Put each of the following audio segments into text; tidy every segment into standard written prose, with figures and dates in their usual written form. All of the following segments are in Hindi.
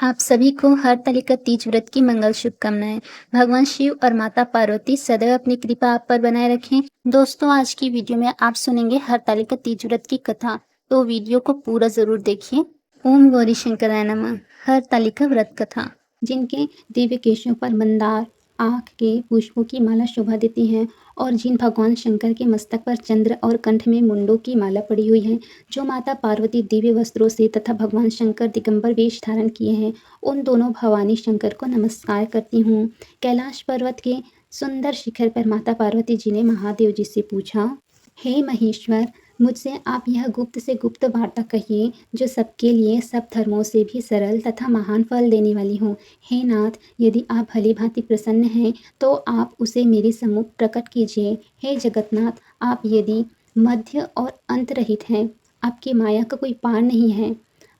आप सभी को हरतालिका तीज व्रत की मंगल शुभकामनाएं। भगवान शिव और माता पार्वती सदैव अपनी कृपा आप पर बनाए रखें। दोस्तों, आज की वीडियो में आप सुनेंगे हरतालिका तीज व्रत की कथा, तो वीडियो को पूरा जरूर देखिए। ओम गौरी शंकराय नमः। हरतालिका व्रत कथा। जिनके दिव्य केशों पर मंदार आँख के पुष्पों की माला शोभा देती है और जिन भगवान शंकर के मस्तक पर चंद्र और कंठ में मुंडों की माला पड़ी हुई है, जो माता पार्वती दिव्य वस्त्रों से तथा भगवान शंकर दिगंबर वेश धारण किए हैं, उन दोनों भवानी शंकर को नमस्कार करती हूँ। कैलाश पर्वत के सुंदर शिखर पर माता पार्वती जी ने महादेव जी से पूछा, हे महेश्वर, मुझसे आप यह गुप्त से गुप्त वार्ता कहिए जो सबके लिए सब धर्मों से भी सरल तथा महान फल देने वाली हो। हे नाथ, यदि आप भली भांति प्रसन्न हैं तो आप उसे मेरे सम्मुख प्रकट कीजिए। हे जगन्नाथ, आप यदि मध्य और अंत रहित हैं, आपकी माया का कोई पार नहीं है।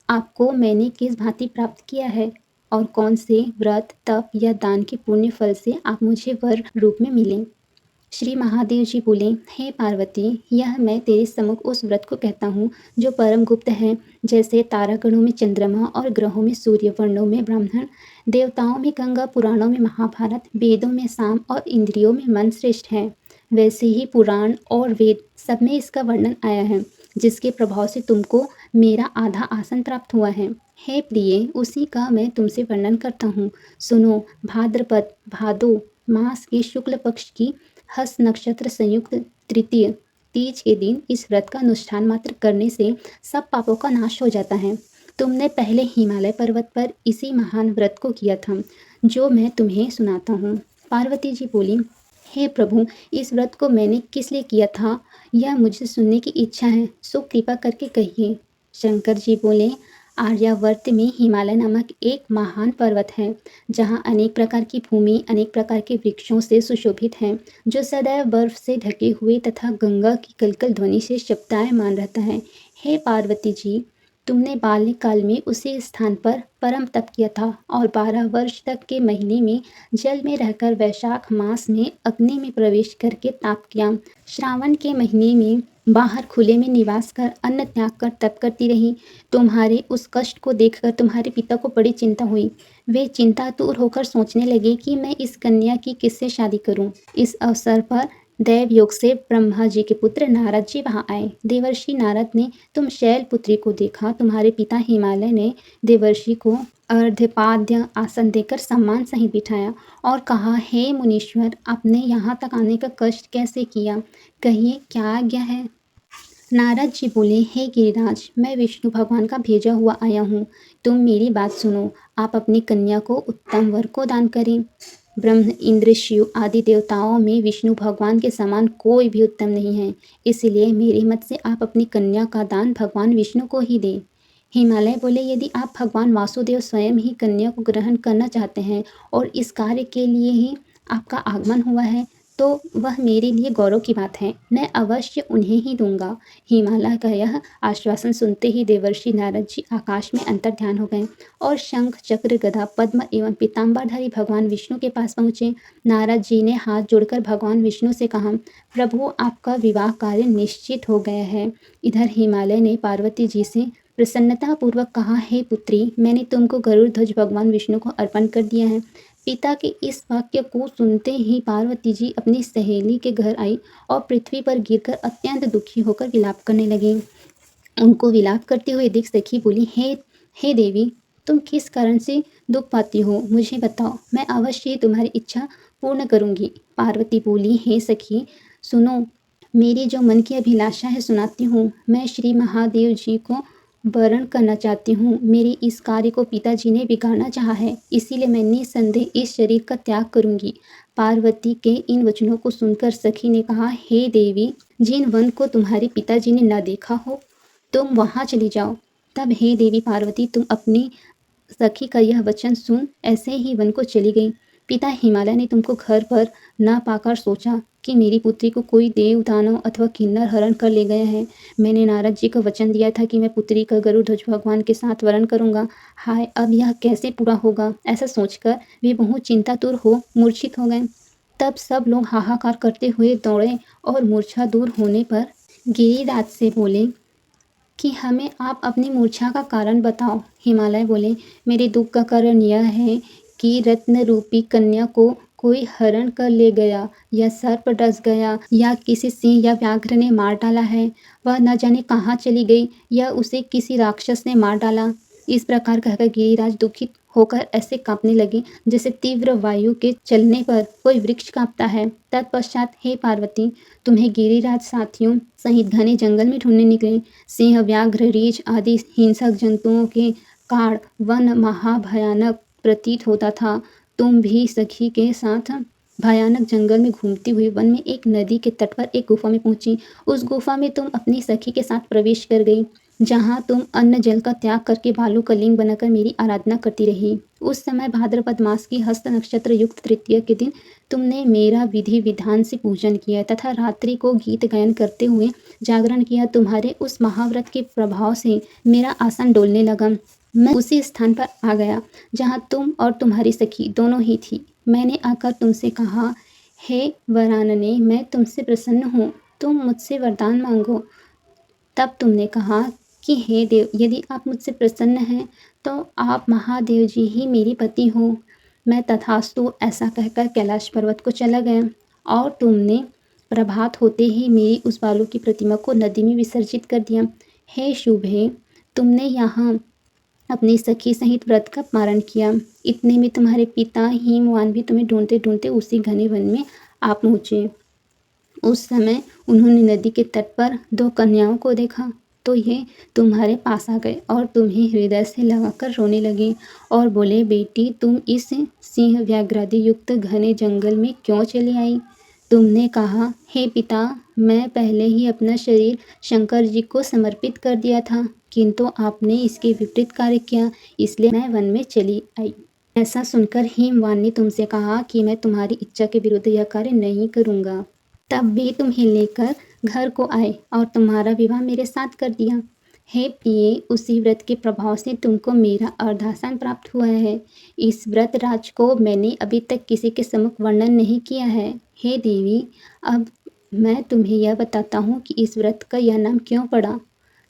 आपको मैंने किस भांति प्राप्त किया है और कौन से व्रत तप या दान के पुण्य फल से आप मुझे वर रूप में मिले। श्री महादेव जी बोले, हे पार्वती, यह मैं तेरे सम्मुख उस व्रत को कहता हूँ जो परम गुप्त है। जैसे तारागणों में चंद्रमा और ग्रहों में सूर्य, वर्णों में ब्राह्मण, देवताओं में गंगा, पुराणों में महाभारत, वेदों में साम और इंद्रियों में मन श्रेष्ठ है, वैसे ही पुराण और वेद सब में इसका वर्णन आया है, जिसके प्रभाव से तुमको मेरा आधा आसन प्राप्त हुआ है। हे प्रिय, उसी का मैं तुमसे वर्णन करता हूँ। सुनो, भाद्रपद भादो मास के शुक्ल पक्ष की हस्त नक्षत्र संयुक्त तृतीय तीज के दिन इस व्रत का अनुष्ठान मात्र करने से सब पापों का नाश हो जाता है। तुमने पहले हिमालय पर्वत पर इसी महान व्रत को किया था, जो मैं तुम्हें सुनाता हूँ। पार्वती जी बोली, हे प्रभु, इस व्रत को मैंने किस लिए किया था, यह मुझे सुनने की इच्छा है, सो कृपा करके कहिए। शंकर जी बोले, आर्यावर्त में हिमालय नामक एक महान पर्वत है, जहाँ अनेक प्रकार की भूमि अनेक प्रकार के वृक्षों से सुशोभित है, जो सदैव बर्फ से ढके हुए तथा गंगा की कलकल ध्वनि से शब्दायमान रहता है। हे पार्वती जी, तुमने बाल्यकाल में उसी स्थान पर परम तप किया था और 12 वर्ष तक के महीने में जल में रहकर वैशाख मास में अग्नि में प्रवेश करके ताप किया। श्रावण के महीने में बाहर खुले में निवास कर अन्न त्याग कर तप करती रही। तुम्हारे उस कष्ट को देखकर तुम्हारे पिता को बड़ी चिंता हुई। वे चिंतातुर होकर सोचने लगे कि मैं इस कन्या की किससे शादी करूं। इस अवसर पर दैव योग से ब्रह्मा जी के पुत्र नारद जी वहां आए। देवर्षि नारद ने तुम शैलपुत्री को देखा। तुम्हारे पिता हिमालय ने देवर्षि को अर्धपाद्य आसन देकर सम्मान सहित बिठाया और कहा, हे मुनीश्वर, आपने यहाँ तक आने का कष्ट कैसे किया, कहिए क्या आज्ञा है। नारद जी बोले, हे गिरिराज, मैं विष्णु भगवान का भेजा हुआ आया हूँ। तुम मेरी बात सुनो। आप अपनी कन्या को उत्तम वर को दान करें। ब्रह्म, इंद्र, शिव आदि देवताओं में विष्णु भगवान के समान कोई भी उत्तम नहीं है। इसलिए मेरे मत से आप अपनी कन्या का दान भगवान विष्णु को ही दें। हिमालय बोले, यदि आप भगवान वासुदेव स्वयं ही कन्या को ग्रहण करना चाहते हैं और इस कार्य के लिए ही आपका आगमन हुआ है, तो वह मेरे लिए गौरव की बात है। मैं अवश्य उन्हें ही दूंगा। हिमालय का यह आश्वासन सुनते ही देवर्षि नारद जी आकाश में अंतर्ध्यान हो गए और शंख, चक्र, गदा, पद्म एवं पीताम्बरधारी भगवान विष्णु के पास पहुँचे। नारद जी ने हाथ जोड़कर भगवान विष्णु से कहा, प्रभु, आपका विवाह कार्य निश्चित हो गया है। इधर हिमालय ने पार्वती जी से प्रसन्नतापूर्वक कहा, हे पुत्री, मैंने तुमको गरुड़ ध्वज भगवान विष्णु को अर्पण कर दिया है। पिता के इस वाक्य को सुनते ही पार्वती जी अपनी सहेली के घर आई और पृथ्वी पर गिरकर अत्यंत दुखी होकर विलाप करने लगी। उनको विलाप करते हुए देख सखी बोली, हे देवी, तुम किस कारण से दुख पाती हो, मुझे बताओ, मैं अवश्य ही तुम्हारी इच्छा पूर्ण करूंगी। पार्वती बोली, हे सखी, सुनो, मेरी जो मन की अभिलाषा है सुनाती हूँ। मैं श्री महादेव जी को वरण करना चाहती हूँ। मेरे इस कार्य को पिताजी ने बिगाड़ना चाहा है, इसीलिए मैं निस्संदेह इस शरीर का त्याग करूंगी। पार्वती के इन वचनों को सुनकर सखी ने कहा, हे देवी, जिन वन को तुम्हारे पिताजी ने न देखा हो, तुम वहाँ चली जाओ। तब हे देवी पार्वती, तुम अपनी सखी का यह वचन सुन ऐसे ही वन को चली गई। पिता हिमालय ने तुमको घर पर न पाकर सोचा कि मेरी पुत्री को कोई देव, दानव अथवा किन्नर हरण कर ले गया है। मैंने नारद जी को वचन दिया था कि मैं पुत्री का गरुड़ ध्वज भगवान के साथ वरण करूंगा। हाय, अब यह कैसे पूरा होगा। ऐसा सोचकर वे बहुत चिंतातुर हो मूर्छित हो गए। तब सब लोग हाहाकार करते हुए दौड़े और मूर्छा दूर होने पर गिरिराज से बोले, कि हमें आप अपनी मूर्छा का कारण बताओ। हिमालय बोले, मेरे दुख का कारण यह है कि रत्न रूपी कन्या को कोई हरण कर ले गया, या सर्प डस गया, या किसी सिंह या व्याघ्र ने मार डाला है। वह न जाने कहाँ चली गई, या उसे किसी राक्षस ने मार डाला। इस प्रकार कहकर गिरिराज दुखित होकर ऐसे कांपने लगे जैसे तीव्र वायु के चलने पर कोई वृक्ष कांपता है। तत्पश्चात हे पार्वती, तुम्हें गिरिराज साथियों सहित घने जंगल में ढूंढने निकले। सिंह, व्याघ्र, रीछ आदि हिंसक जंतुओं के काढ़ वन महाभयानक प्रतीत होता था। तुम भी सखी के साथ भयानक जंगल में घूमती हुई वन में एक नदी के तट पर एक गुफा में पहुंची। उस गुफा में तुम अपनी सखी के साथ प्रवेश कर गई, जहाँ तुम अन्न जल का त्याग करके बालू का लिंग बनाकर मेरी आराधना करती रही। उस समय भाद्रपद मास की हस्त नक्षत्र युक्त तृतीया के दिन तुमने मेरा विधि विधान से पूजन किया तथा रात्रि को गीत गायन करते हुए जागरण किया। तुम्हारे उस महाव्रत के प्रभाव से मेरा आसन डोलने लगा। मैं उसी स्थान पर आ गया जहाँ तुम और तुम्हारी सखी दोनों ही थी। मैंने आकर तुमसे कहा, हे वरानने, मैं तुमसे प्रसन्न हूँ, तुम मुझसे वरदान मांगो। तब तुमने कहा कि हे देव, यदि आप मुझसे प्रसन्न हैं तो आप महादेव जी ही मेरी पति हो। मैं तथास्तु ऐसा कहकर कैलाश पर्वत को चला गया, और तुमने प्रभात होते ही मेरी उस बालू की प्रतिमा को नदी में विसर्जित कर दिया। हे शुभे, तुमने यहाँ अपनी सखी सहित व्रत का पारण किया। इतने में तुम्हारे पिता हिमवान भी तुम्हें ढूंढते ढूंढते उसी घने वन में आ पहुँचे। उस समय उन्होंने नदी के तट पर दो कन्याओं को देखा तो ये तुम्हारे पास आ गए और तुम्हें हृदय से लगाकर रोने लगे और बोले, बेटी, तुम इस सिंह व्याघ्रादि युक्त घने जंगल में क्यों चली आई? तुमने कहा, हे पिता, मैं पहले ही अपना शरीर शंकर जी को समर्पित कर दिया था, किंतु आपने इसके विपरीत कार्य किया, इसलिए मैं वन में चली आई। ऐसा सुनकर हिमवान ने तुमसे कहा कि मैं तुम्हारी इच्छा के विरुद्ध यह कार्य नहीं करूँगा। तब भी तुम्हें लेकर घर को आए और तुम्हारा विवाह मेरे साथ कर दिया। हे प्रिय, उसी व्रत के प्रभाव से तुमको मेरा अर्धासन प्राप्त हुआ है। इस व्रत राज को मैंने अभी तक किसी के सम्मुख वर्णन नहीं किया है। हे देवी, अब मैं तुम्हें यह बताता हूँ कि इस व्रत का यह नाम क्यों पड़ा।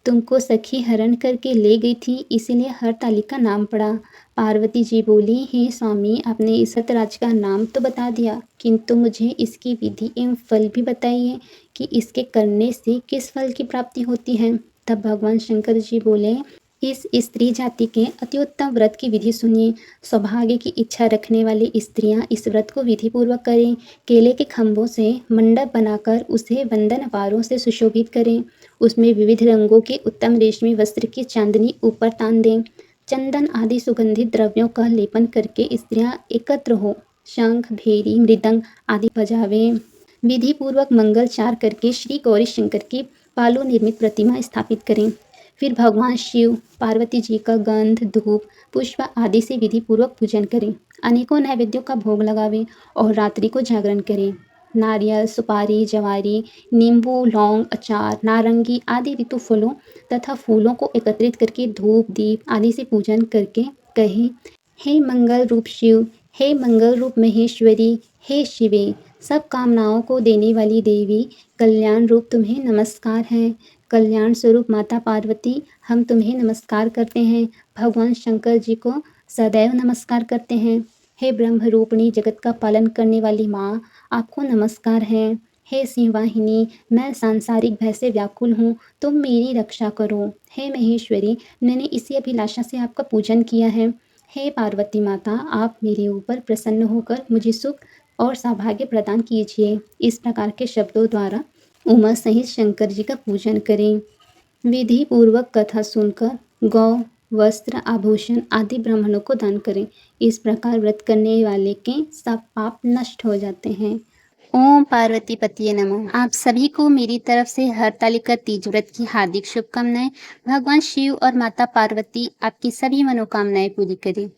तुमको सखी हरण करके ले गई थी, इसीलिए हरतालिका नाम पड़ा। पार्वती जी बोली, हे स्वामी, आपने इस राज का नाम तो बता दिया, किंतु मुझे इसकी विधि एवं फल भी बताइए कि इसके करने से किस फल की प्राप्ति होती है। तब भगवान शंकर जी बोले, इस स्त्री जाति के अति उत्तम व्रत की विधि सुनिए। सौभाग्य की इच्छा रखने वाली स्त्रियां इस व्रत को विधि पूर्वक करें। केले के खंभों से मंडप बनाकर उसे वंदन वारों से सुशोभित करें। उसमें विविध रंगों के उत्तम रेशमी वस्त्र की चांदनी ऊपर तान दें। चंदन आदि सुगंधित द्रव्यों का लेपन करके स्त्रियां एकत्र हो शंख, भेरी, मृदंग आदि बजावें। विधि पूर्वक मंगलचार करके श्री गौरी शंकर की बालू निर्मित प्रतिमा स्थापित करें। फिर भगवान शिव, पार्वती जी का गंध, धूप, पुष्प आदि से विधि पूर्वक पूजन करें। अनेकों नैवेद्यों का भोग लगावें और रात्रि को जागरण करें। नारियल, सुपारी, जवारी, नींबू, लौंग, अचार, नारंगी आदि ऋतु फलों तथा फूलों को एकत्रित करके धूप, दीप आदि से पूजन करके कहें, हे मंगल रूप शिव, हे मंगल रूप महेश्वरी, हे शिवे, सब कामनाओं को देने वाली देवी, कल्याण रूप तुम्हें नमस्कार है। कल्याण स्वरूप माता पार्वती, हम तुम्हें नमस्कार करते हैं। भगवान शंकर जी को सदैव नमस्कार करते हैं। हे ब्रह्म रूपिणी, जगत का पालन करने वाली माँ, आपको नमस्कार है। हे सिंहवाहिनी, मैं सांसारिक भय से व्याकुल हूँ, तुम मेरी रक्षा करो। हे महेश्वरी, मैंने इसी अभिलाषा से आपका पूजन किया है। हे पार्वती माता, आप मेरे ऊपर प्रसन्न होकर मुझे सुख और सौभाग्य प्रदान कीजिए। इस प्रकार के शब्दों द्वारा उमा सहित शंकर जी का पूजन करें। विधि पूर्वक कथा सुनकर गौ, वस्त्र, आभूषण आदि ब्राह्मणों को दान करें। इस प्रकार व्रत करने वाले के सब पाप नष्ट हो जाते हैं। ओम पार्वती पतिये नमः। आप सभी को मेरी तरफ से हरतालिका तीज व्रत की हार्दिक शुभकामनाएं। भगवान शिव और माता पार्वती आपकी सभी मनोकामनाएं पूरी करें।